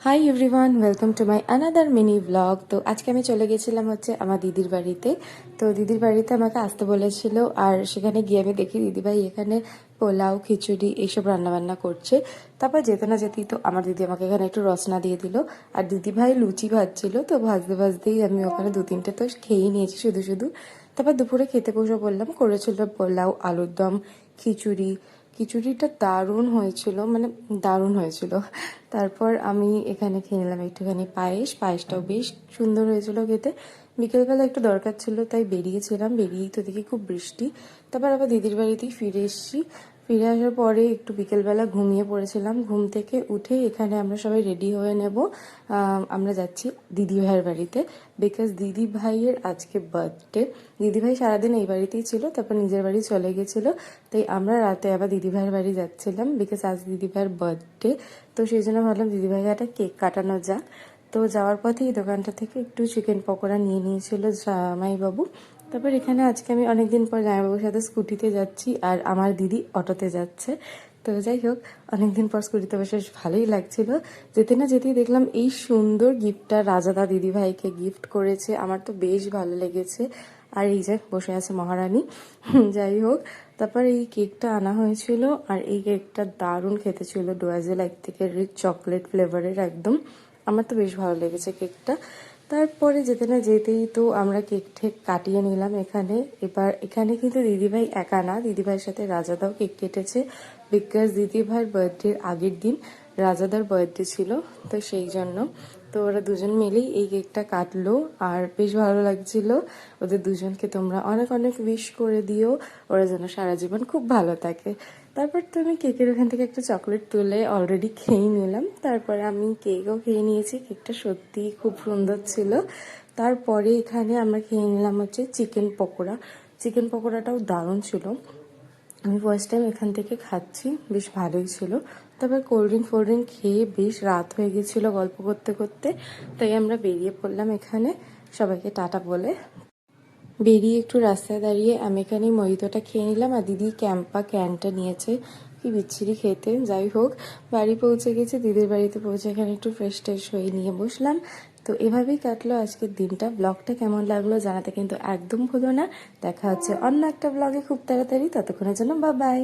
Hi everyone, welcome to my another mini blog. তো আজকে আমি চলে গেছিলাম আমার দিদির বাড়িতে। তো দিদির বাড়িতে আমাকে আসতে বলেছিল, আর সেখানে গিয়ে আমি দেখি দিদিভাই এখানে পোলাও, খিচুড়ি এইসব রান্নাবান্না করছে। তারপর যেতে না যেতেই তো আমার দিদি আমাকে এখানে একটু রসনা দিয়ে দিল, আর দিদিভাই লুচি ভাজছিল। তো ভাজতে ভাজতেই আমি ওখানে দু তিনটে তো খেয়েই নিয়েছি শুধু শুধু। তারপর দুপুরে খেতে বসে বললাম, করেছিল পোলাও, আলুর দম, খিচুড়ি। খিচুড়িটা দারুণ হয়েছিল, মানে দারুণ হয়েছিল। তারপর আমি এখানে খেয়ে নিলাম একটুখানি পায়েসটাও বেশ সুন্দর হয়েছিল খেতে। বিকেলবেলা একটু দরকার ছিল তাই বেরিয়েছিলাম, বেরিয়েই তো দেখি খুব বৃষ্টি। তারপর আবার দিদির বাড়িতেই ফিরে এসেছি। ফিরে আসার পরে একটু বিকেলবেলা ঘুমিয়ে পড়েছিলাম। ঘুম থেকে উঠে এখানে আমরা সবাই রেডি হয়ে নেব। আমরা যাচ্ছি দিদি ভাইয়ের বাড়িতে, বিকজ দিদি ভাইয়ের আজকে বার্থডে। দিদি ভাই সারাদিন এই বাড়িতেই ছিল, তারপর নিজের বাড়ি চলে গেছিল। তাই আমরা রাতে আবার দিদি ভাইয়ের বাড়ি যাচ্ছিলাম, বিকজ আজ দিদি ভাইয়ের বার্থডে। তো সেই জন্য ভাবলাম দিদি ভাইকে একটা কেক কাটানো যাক। তো যাওয়ার পথে এই দোকানটা থেকে একটু চিকেন পকোড়া নিয়ে নিয়েছিল জামাইবাবু। তারপর এখানে আজকে আমি অনেকদিন পর জামাইবাবুর সাথে স্কুটিতে যাচ্ছি, আর আমার দিদি অটোতে যাচ্ছে। তো যাই হোক, অনেকদিন পর স্কুটিতে বসে বেশ ভালোই লাগছিল। যেতে না যেতেই দেখলাম এই সুন্দর গিফটটা রাজাদা দিদি ভাইকে গিফট করেছে, আমার তো বেশ ভালো লেগেছে। আর এই যে বসে আছে মহারানী। যাই হোক, তারপর এই কেকটা আনা হয়েছিল, আর এই কেকটা দারুণ খেতে ছিল, ডোয়াজে লাইক থেকে রিচ চকলেট ফ্লেভারের একদম। আমার তো বেশ ভালো লেগেছে কেকটা। তারপরে যেতে না যেতেই তো আমরা কেক ঠেক কাটিয়ে নিলাম এখানে। এবার এখানে কিন্তু দিদিভাই একা না, দিদিভাইয়ের সাথে রাজাদাও কেক কেটেছে, বিকজ দিদিভাইয়ের বার্থডের আগের দিন রাজাদার বার্থডে ছিল। তো সেই জন্য তো ওরা দুজন মিলেই এই কেকটা কাটলো, আর বেশ ভালো লাগছিল। ওদের দুজনকে তোমরা অনেক অনেক উইশ করে দিও, ওরা যেন সারা জীবন খুব ভালো থাকে। তারপর তো আমি কেকের ওখান থেকে একটা চকলেট তুলে অলরেডি খেয়ে নিলাম। তারপরে আমি কেকও খেয়ে নিয়েছি, কেকটা সত্যিই খুব সুন্দর ছিল। তারপরে এখানে আমরা খেয়ে নিলাম চিকেন পকোড়া। চিকেন পকোড়াটাও দারুণ ছিল। আমি ফার্স্ট টাইম এখান থেকে খাচ্ছি, বেশ ভালোই ছিল। তারপর কোল্ড ড্রিঙ্ক খেয়ে বেশ রাত হয়ে গেছিলো গল্প করতে করতে, তাই আমরা বেরিয়ে পড়লাম এখানে সবাইকে টাটা বলে। বেরিয়ে একটু রাস্তায় দাঁড়িয়ে আমি এখানে মহিতোটা খেয়ে নিলাম, আর দিদি ক্যানটা নিয়েছে, কি বিচ্ছিরি খেতে। যাই হোক, বাড়ি পৌঁছে গেছে, দিদির বাড়িতে পৌঁছে এখানে একটু ফ্রেশ ট্রেশ হয়ে নিয়ে বসলাম। তো এভাবেই কাটলো আজকের দিনটা। ব্লগটা কেমন লাগলো জানাতে কিন্তু একদম ভুলো না। দেখা হচ্ছে অন্য একটা ব্লগে খুব তাড়াতাড়ি, ততক্ষণের জন্য বাই বাই।